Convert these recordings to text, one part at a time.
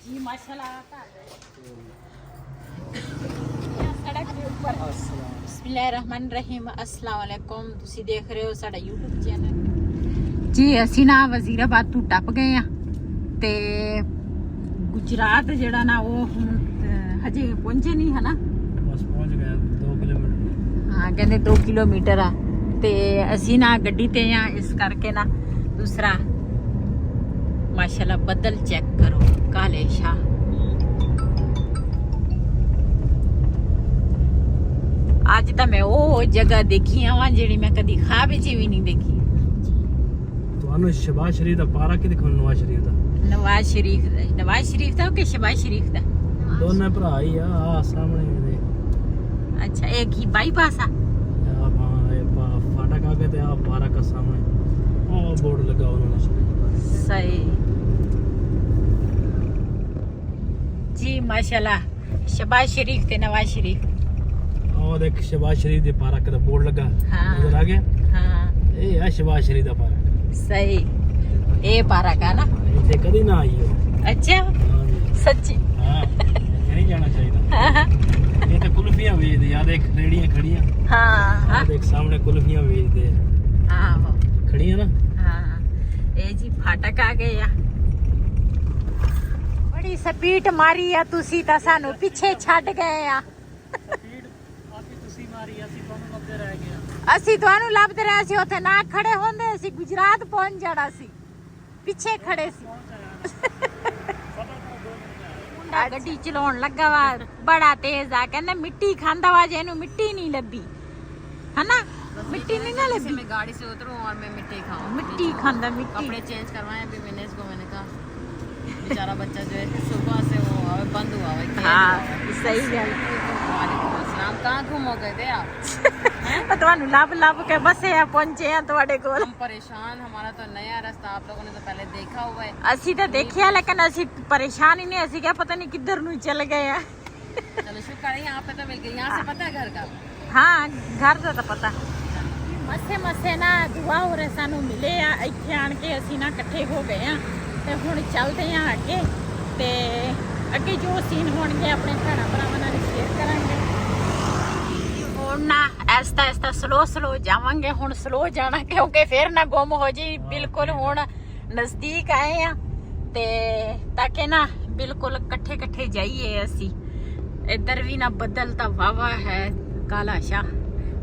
जी माशाल्लाह सड़क के ऊपर बिस्मिल्लाहिर्रहमानिर्रहीम अस्सलाम वालेकुम ਤੁਸੀਂ ਦੇਖ ਰਹੇ ਹੋ ਸਾਡਾ YouTube ਚੈਨਲ ਜੀ। ਅਸੀਂ ਨਾ ਵਜ਼ੀਰਾਬਾਦ ਤੋਂ ਟੱਪ ਗਏ ਆ ਤੇ ਗੁਜਰਾਤ ਜਿਹੜਾ ਨਾ ਉਹ ਹੁਣ ਹਜੇ ਪਹੁੰਚੇ ਨਹੀਂ ਹਨਾ, ਬਸ ਪਹੁੰਚ ਗਏ 2 ਕਿਲੋਮੀਟਰ। ਹਾਂ ਕਹਿੰਦੇ 2 ਕਿਲੋਮੀਟਰ ਆ ਤੇ ਅਸੀਂ ਨਾ ਗੱਡੀ ਤੇ ਆ, ਇਸ ਕਰਕੇ ਨਾ ਦੂਸਰਾ ਮਾਸ਼ਾਅੱਲਾ ਬੱਦਲ ਚੈੱਕ ਕਰੋ ਕਾਲੇ ਸ਼ਾਹ। ਅੱਜ ਤਾਂ ਮੈਂ ਉਹ ਜਗ੍ਹਾ ਦੇਖੀ ਆ ਜਿਹੜੀ ਮੈਂ ਕਦੀ ਖਾਬ ਵਿੱਚ ਵੀ ਨਹੀਂ ਦੇਖੀ। ਤੁਹਾਨੂੰ ਸ਼ਬਾਜ਼ ਸ਼ਰੀਫ ਦਾ ਪਾਰਾ ਕਿ ਦਿਖਾਉਣ ਨਵਾਜ਼ ਸ਼ਰੀਫ ਦਾ? ਨਵਾਜ਼ ਸ਼ਰੀਫ ਦਾ ਕਿ ਸ਼ਬਾਜ਼ ਸ਼ਰੀਫ ਦਾ? ਦੋਨੇ ਭਰਾ ਹੀ ਆ ਸਾਹਮਣੇ ਦੇ। ਅੱਛਾ एक ही बाईपास आ फाटक आगे थे आप पारा का सामने बोर्ड लगा उन्होंने सही जी माशाल्लाह। शबाज शरीफ ते नवाज शरीफ देख शबाज शरीफ दे पारा का बोर्ड लगा नजर आ गया। हाँ ये है शबाज शरीफ दा पारा सही ए पारा का ना इथे कदी ना आई हो। अच्छा सच्ची हां नहीं जाना चाहिए। ये तो कुल्फियां बेचदे यार, देख रेड़ियां खड़ियां। हां देख सामने कुल्फियां बेचदे। हां खड़ियां ना। हां ए जी फाटक आ गए आ। बड़ी स्पीड मारी आ तुसी ता सानू पीछे छੱਡ गए आ। स्पीड आपी तुसी मारी ਅਸੀਂ ਤੁਹਾਨੂੰ ਲੱਭਦੇ ਰਹਿ ਗਏ। ਅਸੀਂ ਤੁਹਾਨੂੰ ਲੱਭਦੇ ਰਹੇ ਸੀ, ਉੱਥੇ ਨਾ ਖੜੇ ਹੁੰਦੇ ਅਸੀਂ ਗੁਜਰਾਤ ਪਹੁੰਚ ਜਾਣਾ ਸੀ, ਪਿੱਛੇ ਖੜੇ ਸੀ। ਮੁੰਡਾ ਗੱਡੀ ਚਲਾਉਣ ਲੱਗਾ ਵਾ ਬੜਾ ਤੇਜ਼ ਆ, ਕਹਿੰਦਾ ਮਿੱਟੀ ਖਾਂਦਾ ਵਾ ਜੇ ਇਹਨੂੰ ਮਿੱਟੀ नहीं ਲੱਭੀ है ना, मिट्टी नहीं ना लगी। मैं गाड़ी से उतरूं और मैं मिट्टी खाऊं। मिट्टी खांदा मिट्टी। कपड़े चेंज करवाए अभी मैंने इसको, मैंने कहा बेचारा बच्चा जो है सुबह से वो बंद हुआ हुआ है। हाँ सही गल। वालेकुम अस्सलाम, कहाँ गुम हो गए थे आप? ਤੁਹਾਨੂੰ ਲੱਭ ਲੱਭ ਕੇ ਬਸੇ ਆ ਪਹੁੰਚੇ ਆ ਤੁਹਾਡੇ ਕੋਲ। हम परेशान, हमारा तो नया रास्ता, आप लोगों ने तो पहले देखा हुआ है। ਅਸੀਂ ਤਾਂ ਦੇਖਿਆ ਲੇਕਿन ਅਸੀਂ ਪਰੇਸ਼ਾਨ ਹੀ ਨਹੀਂ, ਅਸੀਂ ਕਿਹਾ ਪਤਾ ਨਹੀਂ ਕਿੱਧਰ ਨੂੰ ਚੱਲ ਗਏ ਆ। चलो शुक्र है यहाँ पे तो मिल गई। यहाँ से पता है घर का? ਹਾਂ ਘਰ ਦਾ ਤਾਂ ਪਤਾ। ਮੱਸੇ ਮੱਸੇ ਨਾ ਦੁਆ ਹੋ ਰਹੇ ਸਾਨੂੰ ਮਿਲੇ ਆ, ਇੱਥੇ ਆਣ ਕੇ ਅਸੀਂ ਨਾ ਇਕੱਠੇ ਹੋ ਗਏ ਆ ਤੇ ਹੁਣ ਚੱਲਦੇ ਆ ਅੱਗੇ ਤੇ ਅੱਗੇ ਜੋ ਸੀਨ ਹੋਣਗੇ ਆਪਣੇ ਭੈਣਾਂ ਭਰਾਵਾਂ ਨਾਲ ਸ਼ੇਅਰ ਕਰਾਂਗੇ। ਹੁਣ ਨਾ ਐਸਤਾ ਐਸਤਾ ਸਲੋ ਜਾਵਾਂਗੇ, ਹੁਣ ਸਲੋ ਜਾਣਾ ਕਿਉਂਕਿ ਫੇਰ ਨਾ ਗੁੰਮ ਹੋ ਜੀ। ਬਿਲਕੁਲ ਹੁਣ ਨਜ਼ਦੀਕ ਆਏ ਆ ਤੇ ਤਾਂ ਕਿ ਨਾ ਬਿਲਕੁਲ ਇਕੱਠੇ ਜਾਈਏ ਅਸੀਂ। ਇੱਧਰ ਵੀ ਨਾ ਬੱਦਲ ਤਾਂ ਵਾਵਾ ਹੈ ਕਾਲਾ ਸ਼ਾਹ।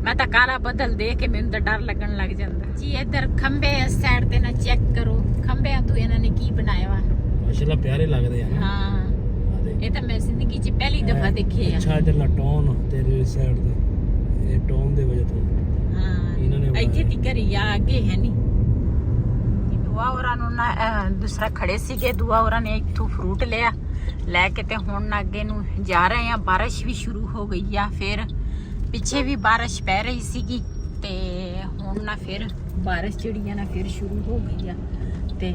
ਮੈਂ ਤਾਂ ਕਾਲਾ ਬੱਦਲ ਦੇਖ ਕੇ ਮੈਨੂੰ ਤਾਂ ਡਰ ਲੱਗਣ ਲੱਗ ਜਾਂਦਾ ਜੀ। ਇੱਧਰ ਖੰਬੇ ਇਸ ਸਾਈਡ ਤੇ ਨਾ ਚੈੱਕ ਕਰੋ, ਖੰਬਿਆਂ ਤੋਂ ਇਹਨਾਂ ਨੇ ਕੀ ਬਣਾਇਆ ਵਾ। ਮਾਸ਼ਾਅੱਲਾ ਪਿਆਰੇ ਲੱਗਦੇ ਆ। ਹਾਂ ਇਹ ਤਾਂ ਮੈਂ ਜ਼ਿੰਦਗੀ 'ਚ ਪਹਿਲੀ ਦਫਾ ਦੇਖੇ ਆ। ਅੱਛਾ ਇਧਰਲਾ ਟਾਊਨ ਤੇਰੇ ਸਾਈਡ ਤੇ, ਇਹ ਟਾਊਨ ਦੇ ਵਜ੍ਹਾ ਤੋਂ ਹਾਂ ਇਹਨਾਂ ਨੇ ਇੱਥੇ ਤਿੱਕਰ ਹੀ ਆ, ਅੱਗੇ ਹੈ ਨਹੀਂ। ਦੁਆ ਹੋਰਾਂ ਨੂੰ ਨਾ ਦੂਸਰਾ ਖੜੇ ਸੀਗੇ, ਦੁਆ ਹੋਰਾਂ ਨੇ ਇੱਥੋਂ ਫਰੂਟ ਲਿਆ ਲੈ ਕੇ ਤੇ ਹੁਣ ਨਾ ਅੱਗੇ ਨੂੰ ਜਾ ਰਹੇ ਆ। ਬਾਰਿਸ਼ ਵੀ ਸ਼ੁਰੂ ਹੋ ਗਈ ਆ, ਫਿਰ ਪਿੱਛੇ ਵੀ ਬਾਰਿਸ਼ ਪੈ ਰਹੀ ਸੀਗੀ ਤੇ ਹੁਣ ਨਾ ਫਿਰ ਬਾਰਿਸ਼ ਜਿਹੜੀ ਆ ਨਾ ਫਿਰ ਸ਼ੁਰੂ ਹੋ ਗਈ ਆ ਤੇ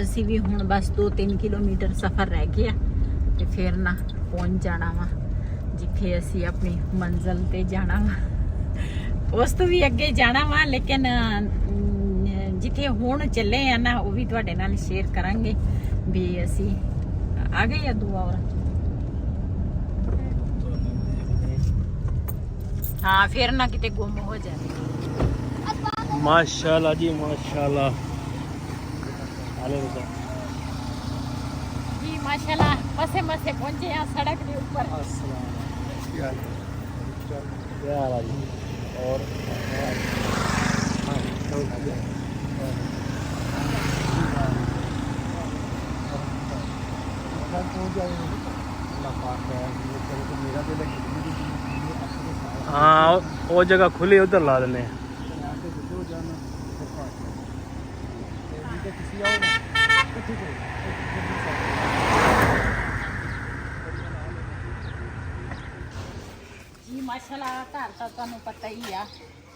ਅਸੀਂ ਵੀ ਹੁਣ ਬਸ 2-3 ਕਿਲੋਮੀਟਰ ਸਫ਼ਰ ਰਹਿ ਗਿਆ ਤੇ ਫਿਰ ਨਾ ਪਹੁੰਚ ਜਾਣਾ ਵਾ ਜਿੱਥੇ ਅਸੀਂ ਆਪਣੀ ਮੰਜ਼ਿਲ ਤੇ ਜਾਣਾ ਵਾ। ਉਸ ਤੋਂ ਵੀ ਅੱਗੇ ਜਾਣਾ ਵਾ ਲੇਕਿਨ ਜਿੱਥੇ ਹੁਣ ਚੱਲੇ ਆ ਨਾ ਉਹ ਵੀ ਤੁਹਾਡੇ ਨਾਲ ਸ਼ੇਅਰ ਕਰਾਂਗੇ ਵੀ ਅਸੀਂ ਆ ਗਏ ਆ ਦੁਆ ਹੋਰ। हाँ फिर ना किते गुम हो जाए। माशाल्लाह जी माशाल्लाह। जी माशाल्लाह मसे पहुंचे हैं सड़क के ऊपर। और हाँ वो जगह खुली उधर ला देने। जी माशाल्लाह घर तो तुहानू पता ही आ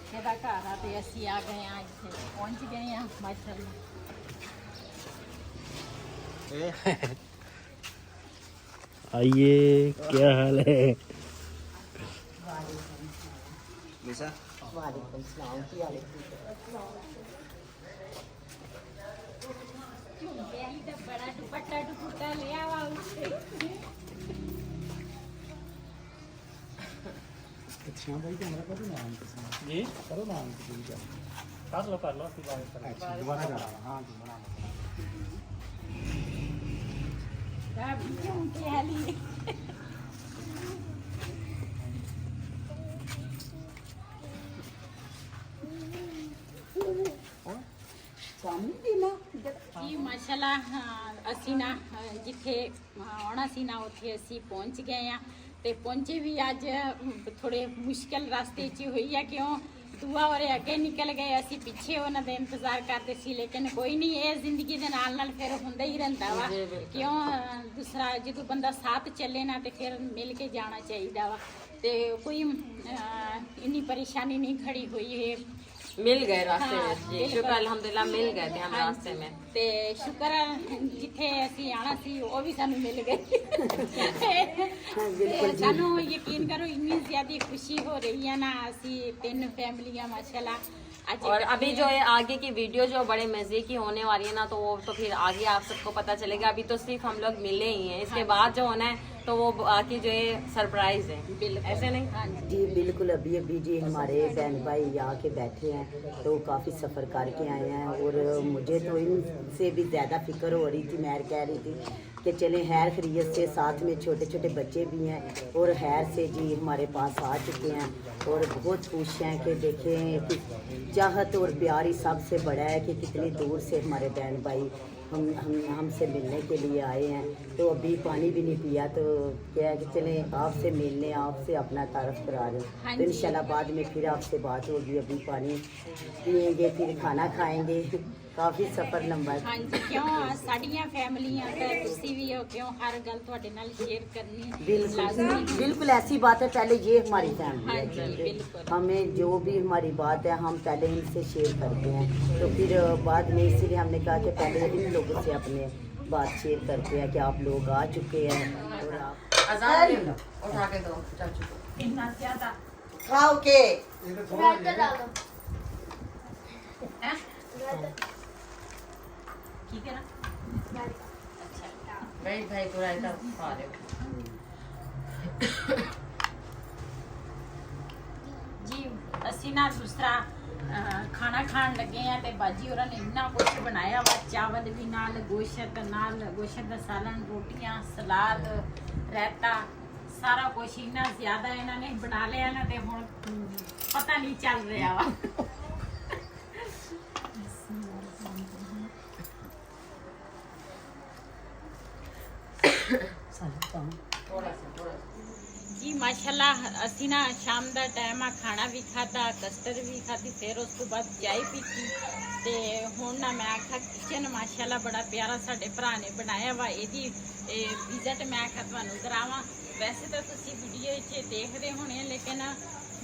किहड़ा घर आ ते असीं आ गए हैं, इत्थे पहुंच गए हैं माशाल्लाह। आइए क्या हाल है? वालेकुम सलाम की हाल है? बड़ा दुपट्टा लिया हुआ उससे अच्छा भाई कैमरा करो नाम जी करो नाम कर लो फिर बात करें। अच्छा दोबारा करा हाँ दोबारा ਜੀ ਮਾਸ਼ਾਅੱਲਾ ਅਸੀਂ ਨਾ ਜਿੱਥੇ ਆਉਣਾ ਸੀ ਨਾ ਉੱਥੇ ਅਸੀਂ ਪਹੁੰਚ ਗਏ ਆ ਤੇ ਪਹੁੰਚੇ ਵੀ ਅੱਜ ਥੋੜੇ ਮੁਸ਼ਕਲ ਰਸਤੇ 'ਚ ਹੋਈ ਆ ਕਿਉਂ ਦੁਆ ਹੋਰੇ ਅੱਗੇ ਨਿਕਲ ਗਏ ਅਸੀਂ ਪਿੱਛੇ ਉਹਨਾਂ ਦਾ ਇੰਤਜ਼ਾਰ ਕਰਦੇ ਸੀ ਲੇਕਿਨ ਕੋਈ ਨਹੀਂ ਇਹ ਜ਼ਿੰਦਗੀ ਦੇ ਨਾਲ ਫਿਰ ਹੁੰਦਾ ਹੀ ਰਹਿੰਦਾ ਵਾ ਕਿਉਂ ਦੂਸਰਾ ਜਦੋਂ ਬੰਦਾ ਸਾਥ ਚੱਲੇ ਨਾ ਤੇ ਫਿਰ ਮਿਲ ਕੇ ਜਾਣਾ ਚਾਹੀਦਾ ਵਾ ਤੇ ਕੋਈ ਇੰਨੀ ਪਰੇਸ਼ਾਨੀ ਨਹੀਂ ਖੜੀ ਹੋਈ ਹੈ मिल गए रास्ते हाँ, में जी बिल्कुल। शुक्र अल्हम्दुलिल्लाह मिल गए थे हम रास्ते में ਤੇ ਸ਼ੁਕਰ ਹੈ ਜਿੱਥੇ ਅਸੀਂ ਆਣਾ ਸੀ ਉਹ ਵੀ ਸਾਨੂੰ ਮਿਲ ਗਏ ਤੇ ਸਾਨੂੰ ਯਕੀਨ ਕਰੋ ਇੰਨੀ ਜ਼ਿਆਦਾ ਖੁਸ਼ੀ ਹੋ ਰਹੀ ਹੈ ਨਾ ਅਸੀਂ 3 ਫੈਮਲੀਆਂ ਮਾਸ਼ਾਅੱਲਾ आज और अभी जो है आगे की वीडियो जो बड़े मजे की होने वाली है ना तो वो तो फिर आगे आप सबको पता चलेगा अभी तो सिर्फ हम लोग मिले ही हैं इसके बाद जो होना है तो वो बाकी जो है सरप्राइज है ऐसे नहीं हाँ जी जी बिल्कुल अभी अभी जी हमारे बहन भाई आके बैठे हैं तो काफ़ी सफ़र करके आए हैं और मुझे तो इनसे भी ज़्यादा फिक्र हो रही थी। मैं कह रही थी कि चले हैर खरीत से साथ में छोटे छोटे बच्चे भी हैं और हैर से जी हमारे पास आ चुके हैं और बहुत खुश हैं कि देखें कि चाहत और प्यार ही सबसे बड़ा है कि कितनी दूर से हमारे बहन भाई हमसे मिलने के लिए आए हैं। तो अभी पानी भी नहीं पिया तो क्या है कि चले आपसे मिलने आपसे अपना तारफ़ करा रहे हाँ हैं तो जी। इंशाल्लाह बाद में फिर आपसे बात होगी। अभी पानी पियेंगे फिर खाना खाएंगे काफ़ी सफ़र लंबा है। हाँ जी क्यों साड़ियाँ फैमिलियाँ तो तुसी भी हो क्यों हर गल तुहाडे नाल शेयर करनी बिल्कुल बिल्कुल ऐसी बात है। पहले ये हमारी फैमिली हाँ है जी क्योंकि बिल्कुल हमें जो भी हमारी बात है हम पहले इनसे शेयर करते हैं तो फिर बाद में इसीलिए हमने कहा कि पहले इन लोगों से अपने बात शेयर करते हैं कि आप लोग आ चुके हैं और आप आजान उठा के दो चाचू को इतना ज़्यादा खाओ के की करा वेट भाई पूरा इधर खा रहे हो ਜੀ ਅਸੀਂ ਨਾ ਦੂਸਰਾ ਖਾਣਾ ਖਾਣ ਲੱਗੇ ਆ ਤੇ ਬਾਜੀ ਹੋਰਾਂ ਨੇ ਇੰਨਾ ਕੁਝ ਬਣਾਇਆ ਵਾ ਚਾਵਲ ਵੀ ਨਾਲ ਗੋਸ਼ਤ ਦਾ ਸਾਲਨ ਰੋਟੀਆਂ ਸਲਾਦ ਰਾਇਤਾ ਸਾਰਾ ਕੁਝ ਇੰਨਾ ਜ਼ਿਆਦਾ ਇਹਨਾਂ ਨੇ ਬਣਾ ਲਿਆ ਨਾ ਤੇ ਹੁਣ ਪਤਾ ਨਹੀਂ ਚੱਲ ਰਿਹਾ ਵਾ थोड़ा सा जी माशाल्लाह ਅਸੀਂ ਨਾ ਸ਼ਾਮ ਦਾ ਟਾਈਮ ਆ ਖਾਣਾ ਵੀ ਖਾਦਾ ਕਸਟਰਡ ਵੀ ਖਾਦੀ ਫਿਰ ਉਸ ਤੋਂ ਬਾਅਦ ਚਾਹ ਪੀਤੀ ਤੇ ਹੁਣ ਨਾ ਮੈਂ ਆਖਾ ਕਿਚਨ ਮਾਸ਼ਾਅੱਲਾ ਬੜਾ ਪਿਆਰਾ ਸਾਡੇ ਭਰਾ ਨੇ ਬਣਾਇਆ ਵਾ ਇਹਦੀ ਵਿਜ਼ਿਟ ਮੈਂ ਆਖਾ ਤੁਹਾਨੂੰ ਕਰਾਵਾਂ ਵੈਸੇ ਤਾਂ ਤੁਸੀਂ ਵੀਡੀਓ 'ਚ ਦੇਖਦੇ ਹੋਣੇ ਲੇਕਿਨ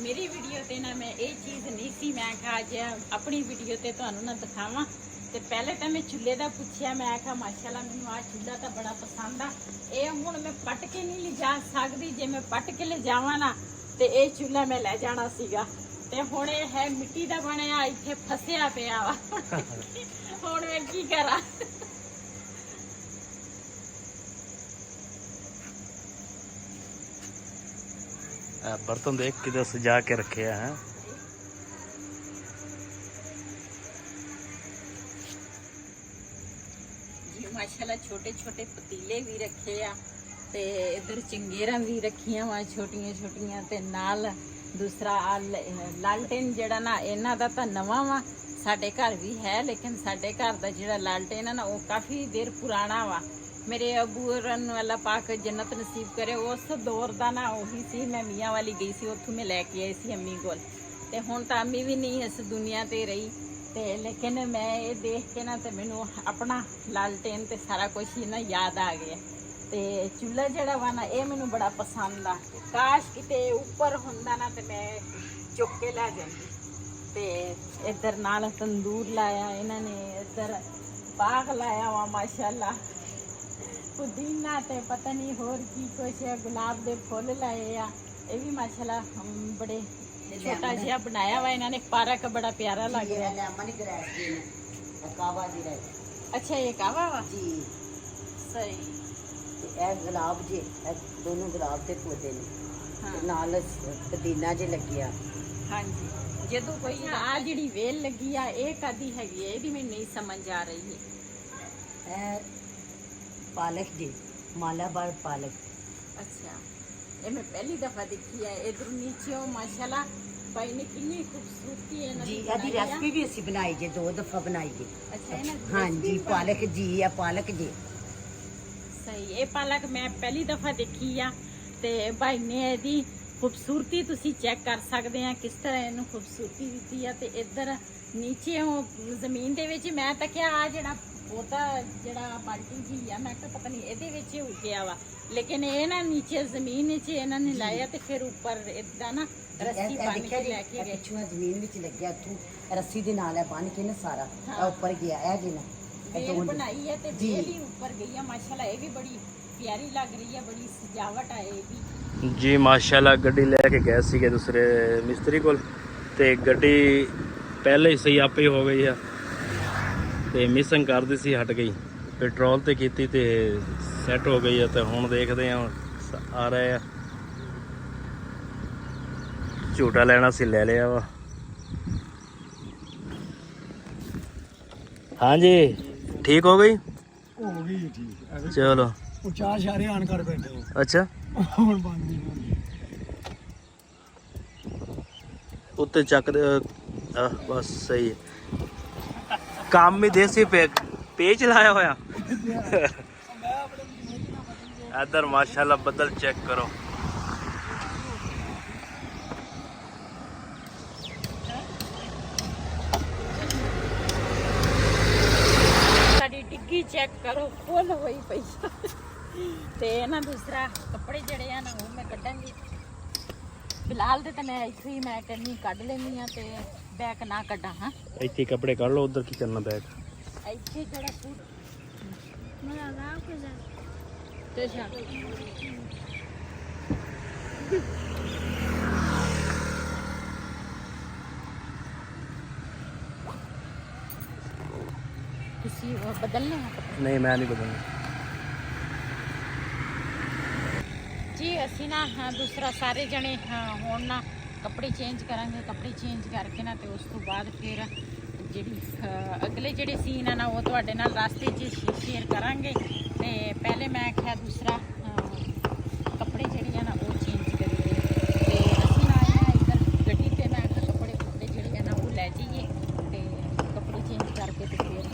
ਮੇਰੀ ਵੀਡੀਓ ਤੇ ਨਾ ਮੈਂ ਇਹ ਚੀਜ਼ ਨਹੀਂ ਸੀ ਮੈਂ ਆਖਾ ਅੱਜ ਆਪਣੀ ਵੀਡੀਓ ਤੇ ਤੁਹਾਨੂੰ ਨਾ ਦਿਖਾਵਾਂ ਤੇ ਪਹਿਲੇ ਤਾਂ ਮੈਂ ਚੁੱਲ੍ਹੇ ਦਾ ਪੁੱਛਿਆ ਮੈਂ ਆਖਾ ਮਾਸ਼ਾਅੱਲਾ ਮੈਨੂੰ ਆ ਚੁੱਲ੍ਹਾ ਤਾਂ ਬੜਾ ਪਸੰਦ ਆ ਇਹ ਹੁਣ ਮੈਂ ਪੱਟ ਕੇ ਨਹੀਂ ਲਿਜਾ ਸਕਦੀ ਜੇ ਮੈਂ ਪੱਟ ਕੇ ਲਿਜਾਵਾਂ ਨਾ ਤੇ ਇਹ ਚੁੱਲ੍ਹਾ ਮੈਂ ਲੈ ਜਾਣਾ ਸੀਗਾ ਤੇ ਹੁਣ ਇਹ ਹੈ ਮਿੱਟੀ ਦਾ ਬਣਿਆ ਇੱਥੇ ਫਸਿਆ ਪਿਆ ਵਾ ਹੁਣ ਮੈਂ ਕੀ ਕਰਾਂ बर्तन देख किधर सजा के रखे हैं ਜੀ ਮਾਸ਼ਾਅੱਲਾ ਛੋਟੇ ਛੋਟੇ ਪਤੀਲੇ ਵੀ ਰੱਖੇ ਆ ਤੇ ਇਧਰ ਚੰਗੇਰਾਂ ਵੀ ਰੱਖੀਆਂ ਵਾ ਛੋਟੀਆਂ ਛੋਟੀਆਂ ਤੇ ਨਾਲ ਦੂਸਰਾ ਲਾਲਟੇਨ ਜਿਹੜਾ ਨਾ ਇਹਨਾਂ ਦਾ ਤਾਂ ਨਵਾਂ ਵਾ ਸਾਡੇ ਘਰ ਵੀ ਹੈ ਲੇਕਿਨ ਸਾਡੇ ਘਰ ਦਾ ਜਿਹੜਾ ਲਾਲਟੇਨ ਹੈ ਨਾ ਉਹ ਕਾਫੀ ਦੇਰ ਪੁਰਾਣਾ ਵਾ ਮੇਰੇ ਅਬੂ ਰਨ ਵਾਲਾ ਪਾਕ ਜੰਨਤ ਨਸੀਬ ਕਰੇ ਉਸ ਦੌਰ ਦਾ ਨਾ ਉਹੀ ਸੀ ਮੈਂ ਮੀਆਂ ਵਾਲੀ ਗਈ ਸੀ ਉੱਥੋਂ ਮੈਂ ਲੈ ਕੇ ਆਈ ਸੀ ਅੰਮੀ ਕੋਲ ਤੇ ਹੁਣ ਤਾਂ ਅੰਮੀ ਵੀ ਨਹੀਂ ਇਸ ਦੁਨੀਆ ਤੇ ਰਹੀ ਤੇ ਲੇਕਿਨ ਮੈਂ ਇਹ ਦੇਖ ਕੇ ਨਾ ਤੇ ਮੈਨੂੰ ਆਪਣਾ ਲਾਲਟੇਨ ਤੇ ਸਾਰਾ ਕੁਝ ਹੀ ਨਾ ਯਾਦ ਆ ਗਿਆ ਤੇ ਚੁੱਲ੍ਹਾ ਜਿਹੜਾ ਵਾ ਨਾ ਇਹ ਮੈਨੂੰ ਬੜਾ ਪਸੰਦ ਆ ਕਾਸ਼ ਕਿਤੇ ਉੱਪਰ ਹੁੰਦਾ ਨਾ ਤੇ ਮੈਂ ਚੁੱਕ ਕੇ ਲੈ ਜਾਂਦੀ ਤੇ ਇੱਧਰ ਨਾਲ ਤੰਦੂਰ ਲਾਇਆ ਇਹਨਾਂ ਨੇ ਇੱਧਰ ਬਾਗ ਲਾਇਆ ਵਾ ਮਾਸ਼ਾਅੱਲਾ ਪੁਦੀਨਾ ਤੇ ਪਤਾ ਨਹੀਂ ਹੋਰ ਕੀ ਕੁਛ ਹੈ ਗੁਲਾਬ ਦੇ ਫੁੱਲ ਲਾਏ ਆ ਇਹ ਵੀ ਮਾਸ਼ਾਅੱਲਾ ਬੜੇ ਛੋਟਾ ਜਿਹਾ ਬਣਾਇਆ ਵਾ ਇਹਨਾਂ ਨੇ ਪਾਰਕ ਬੜਾ ਪਿਆਰਾ ਲੱਗ ਰਿਹਾ लेमन ग्रास जी ने कावा जी रहे ਅੱਛਾ ਇਹ ਕਾਵਾ ਵਾ जी ਸਹੀ ਤੇ ਇਹ ਗੁਲਾਬ ਜੇ ਇਹ ਦੋਨੋਂ ਗੁਲਾਬ ਦੇ ਪੌਦੇ ਨੇ ਹਾਂ। ਤੇ ਨਾਲ ਪੁਦੀਨਾ ਜੇ ਲੱਗਿਆ। ਹਾਂਜੀ ਜਦੋਂ ਕੋਈ ਆ ਜਿਹੜੀ ਵੇਲ ਲੱਗੀ ਆ ਇਹ ਕਾਦੀ ਹੈਗੀ ਹੈ, ਇਹਦੀ ਮੈਨੂੰ ਨਹੀਂ ਸਮਝ ਆ ਰਹੀ ਹੈ। ਇਹ ਪਾਲਕ ਜੀ, ਮਾਲਾਬਾਰ ਪਾਲਕ। ਅੱਛਾ, ਇਹ ਮੈਂ ਪਹਿਲੀ ਦਫਾ ਦੇਖੀ ਹੈ। ਇਧਰ ਨੀਚੇ ਮਾਸ਼ਾਅੱਲਾ ਭਾਈ ਨੇ ਕਿੰਨੀ ਖੂਬਸੂਰਤੀ ਹੈ ਜੀ ਇਹਦੀ ਰੈਸਪੀ ਵੀ ਅਸੀਂ ਬਣਾਈ ਜੇ 2 ਦਫਾ ਬਣਾਈ ਜੇ। ਅੱਛਾ ਇਹਨਾਂ ਦੀ ਹਾਂਜੀ recipe ਪਾਲਕ ਜੀ, ਇਹ ਪਾਲਕ ਜੀ। ਸਹੀ, ਇਹ ਪਾਲਕ ਮੈਂ ਪਹਿਲੀ ਦਫਾ ਦੇਖੀ ਆ ਤੇ ਭਾਈ ਨੇ ਇਹਦੀ ਖੂਬਸੂਰਤੀ ਤੁਸੀਂ ਚੈੱਕ ਕਰ ਸਕਦੇ ਆ ਕਿਸ ਤਰ੍ਹਾਂ ਇਹਨੂੰ ਖੂਬਸੂਰਤੀ ਦਿੱਤੀ ਆ। ਤੇ ਇੱਧਰ ਨੀਚੇ ਉਹ ਜ਼ਮੀਨ ਦੇ ਵਿੱਚ ਮੈਂ ਤਾਂ ਕਿਹਾ ਆ ਜਿਹੜਾ ਪੌਦਾ ਜਿਹੜਾ ਬਾਲਟੀ ਜੀ ਆ, ਮੈਂ ਕਿਹਾ ਪਤਾ ਨਹੀਂ ਇਹਦੇ ਵਿੱਚ ਹੀ ਉੱਗਿਆ ਵਾ, ਲੇਕਿਨ ਇਹ ਨਾ ਨੀਚੇ ਜ਼ਮੀਨ ਵਿੱਚ ਇਹਨਾਂ ਨੇ ਲਾਇਆ ਤੇ ਫਿਰ ਉੱਪਰ ਇਦਾਂ ਨਾ ਰੱਸੀ ਬੰਨ ਕੇ ਲੈ ਕੇ ਗਏ। ਪਿੱਛੋਂ ਜ਼ਮੀਨ ਵਿੱਚ ਲੱਗਿਆ, ਉੱਥੋਂ ਰੱਸੀ ਦੇ ਨਾਲ ਹੈ ਬੰਨ ਕੇ ਨਾ ਸਾਰਾ ਇਹ ਉੱਪਰ ਗਿਆ। ਇਹ ਜੀ ਨਾ ਵੇਲ ਬਣਾਈ ਹੈ ਤੇ ਵੇਲ ਹੀ ਉੱਪਰ ਗਈ ਆ। ਮਾਸ਼ਾਅੱਲਾ ਇਹ ਵੀ ਬੜੀ ਪਿਆਰੀ ਲੱਗ ਰਹੀ ਹੈ, ਬੜੀ ਸਜਾਵਟ ਆ ਇਹ ਵੀ। ਜੀ ਮਾਸ਼ਾਅੱਲਾ ਗੱਡੀ ਲੈ ਕੇ ਗਏ ਸੀਗੇ ਦੂਸਰੇ ਮਿਸਤਰੀ ਕੋਲ ਤੇ ਗੱਡੀ ਪਹਿਲੇ ਹੀ ਸਹੀ ਆਪੇ ਹੋ ਗਈ ਆ ਤੇ ਮਿਸਿੰਗ ਕਰਦੀ ਸੀ, ਹਟ ਗਈ। ਪੈਟਰੋਲ ਤੇ ਕੀਤੀ ਤੇ ਸੈੱਟ ਹੋ ਗਈ ਆ ਤੇ ਹੁਣ ਦੇਖਦੇ ਆ ਆ ਰਹੇ ਆ। ਝੂਟਾ ਲੈਣਾ ਸੀ, ਲੈ ਲਿਆ ਵਾ। ਹਾਂਜੀ ਠੀਕ ਹੋ ਗਈ। ਹੋ ਗਈ ਜੀ ਠੀਕ। ਚਲੋ ਉਹ 4 ਸ਼ਾਰੇ ਆਣ ਕਰ ਬੈਠੇ ਹੋ। ਅੱਛਾ ਹੁਣ ਬੰਦ ਨਹੀਂ ਹੁੰਦੀ। ਉੱਤੇ ਚੱਕ ਦੇ ਬਸ ਸਹੀ ਹੈ। ਕੰਮ ਵੀ ਦੇਸੀ ਪੇਚ ਲਾਇਆ ਹੋਇਆ। ਇੱਧਰ ਮਾਸ਼ਾਅੱਲਾ ਬੱਦਲ ਚੈੱਕ ਕਰੋ। ਸਾਡੀ ਡਿੱਗੀ ਚੈੱਕ ਕਰੋ, ਫੁੱਲ ਹੋਈ ਪਈ ਤੇ ਨਾ ਦੂਸਰਾ ਕੱਪੜੇ ਜਿਹੜੇ ਆ ਨਾ ਉਹ ਮੈਂ ਕੱਢਾਂਗੀ। ਫਿਲਹਾਲ ਤੇ ਮੈਂ ਇੱਥੇ ਹੀ ਮੈਂ ਕਹਿੰਦੀ ਕੱਢ ਲੈਂਦੀ ਆ ਤੇ ਬੈਗ ਨਾ ਕੱਢਾਂ। ਹਾਂ ਇੱਥੇ ਕੱਪੜੇ ਕੱਢ ਲਓ, ਉਧਰ ਕੀ ਕਰਨਾ ਬੈਗ। ਇੱਥੇ ਜਿਹੜਾ ਸੂਟ ਤੇ ਤੁਸੀਂ ਬਦਲਨੇ ਆ ਕੱਪੜੇ? ਨਹੀਂ ਮੈਂ ਨਹੀਂ ਬਦਲਣਾ। ਜੀ ਅਸੀਂ ਨਾ ਦੂਸਰਾ ਸਾਰੇ ਜਣੇ ਹੁਣ ਨਾ ਕੱਪੜੇ ਚੇਂਜ ਕਰਾਂਗੇ। ਕੱਪੜੇ ਚੇਂਜ ਕਰਕੇ ਨਾ ਤੇ ਉਸ ਤੋਂ ਬਾਅਦ ਫਿਰ ਜਿਹੜੀ ਅਗਲੇ ਜਿਹੜੇ ਸੀਨ ਆ ਨਾ ਉਹ ਤੁਹਾਡੇ ਨਾਲ ਰਸਤੇ 'ਚ ਸ਼ੇਅਰ ਕਰਾਂਗੇ। ਤੇ ਪਹਿਲੇ ਮੈਂ ਕਿਹਾ ਦੂਸਰਾ ਕੱਪੜੇ ਜਿਹੜੇ ਆ ਨਾ ਉਹ ਚੇਂਜ ਕਰੀਏ ਤੇ ਅਸੀਂ ਨਾ ਆਏ ਆ ਇੱਧਰ ਗੱਡੀ ਤੇ। ਮੈਂ ਕਿਹਾ ਕੱਪੜੇ ਜਿਹੜੇ ਆ ਨਾ ਉਹ ਲੈ ਜਾਈਏ ਤੇ ਕੱਪੜੇ ਚੇਂਜ ਕਰਕੇ ਤੇ ਫਿਰ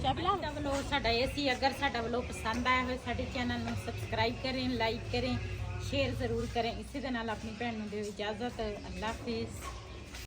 ਚਾਬਲਾ ਦਾ ਵਲੋਗ ਸਾਡਾ ਇਹ ਸੀ। ਅਗਰ ਸਾਡਾ ਵਲੋਗ ਪਸੰਦ ਆਇਆ ਹੋਵੇ ਸਾਡੇ ਚੈਨਲ ਨੂੰ ਸਬਸਕ੍ਰਾਈਬ ਕरें, ਲਾਈਕ करें, शेयर ज़रूर करें। इसी के नाल अपनी भैन नूं दिओ इजाज़त। अल्लाह हाफिज़।